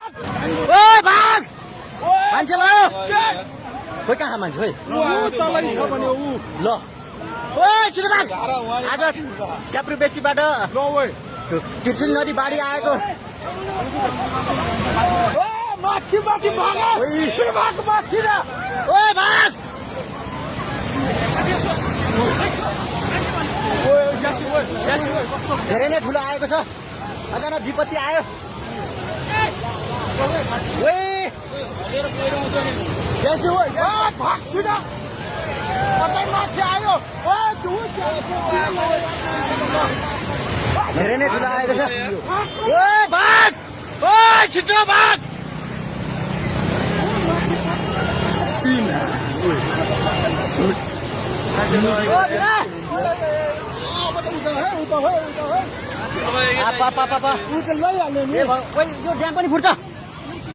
ओए भाग मान्छे ल खोइ कहाँ मान्छे खोइ ल ओए छिटो भाग आज स्याप्रुबेचीबाट तिर्सिन नदी बाढी आएको माथि माथि भाग छिटो भाग माथि र ओए भाग धेरै नै ठुलो आएको छ अचानक विपत्ति आयो भाग छिटो माथि आयो धेरै नै ठुलो आएको छ ओए भाग ओए छिटो भाग यो ड्याम पनि फुट्छ